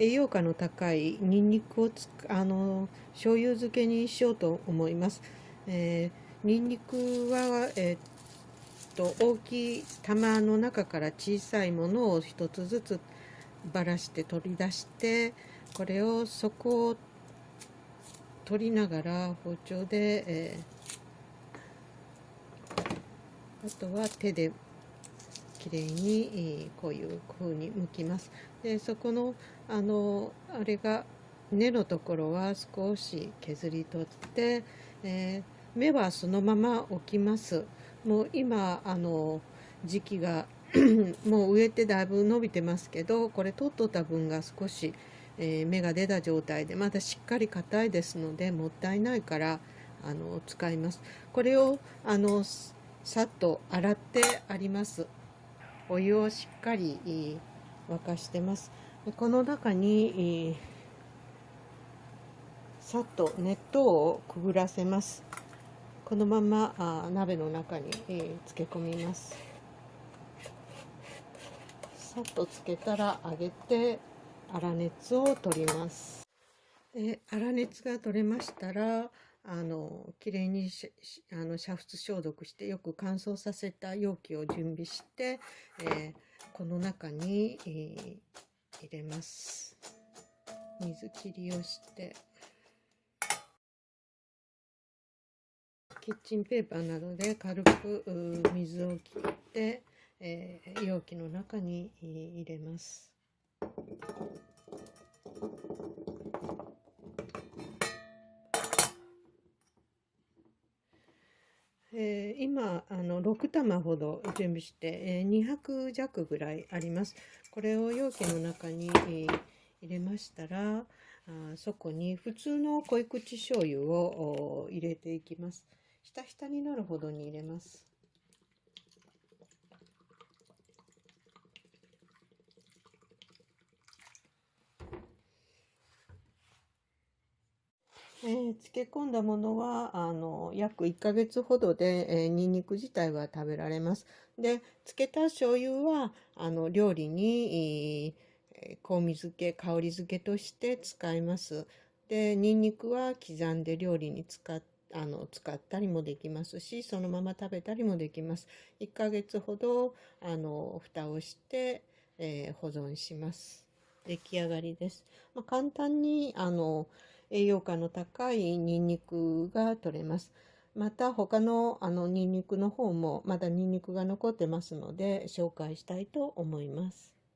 栄養価の高いニンニクを醤油漬けにしようと思います。ニンニクは、大きい玉の中から小さいものを一つずつばらして取り出して、これを底を取りながら包丁で、あとは手できれいに、こういう風に剥きます。でそこのあれが根のところは少し削り取って、芽はそのまま置きます。もう今時期がもう植えてだいぶ伸びてますけど、これ取っとった分が少し、芽が出た状態でまだしっかり硬いですので、もったいないから使います。これをさっと洗ってあります。お湯をしっかり沸かしてます。でこの中にさっと熱湯をくぐらせます。このまま鍋の中に漬け込みます。さっとつけたら上げて粗熱を取ります。粗熱が取れましたらきれいに煮沸消毒してよく乾燥させた容器を準備して、この中に、入れます。水切りをしてキッチンペーパーなどで軽く水を切って、容器の中に入れます。今6玉ほど準備して、2泊弱ぐらいあります。これを容器の中に、入れましたら、そこに普通の濃い口醤油を入れていきます。ひたひたになるほどに入れます。漬け込んだものは約1ヶ月ほどで、ニンニク自体は食べられます。で漬けた醤油は料理に、香味漬け香り漬けとして使います。でニンニクは刻んで料理に使ったりもできますし、そのまま食べたりもできます。1ヶ月ほど蓋をして、保存します。出来上がりです。簡単に栄養価の高いニンニクが取れます。また他のニンニクの方もまだニンニクが残ってますので紹介したいと思います。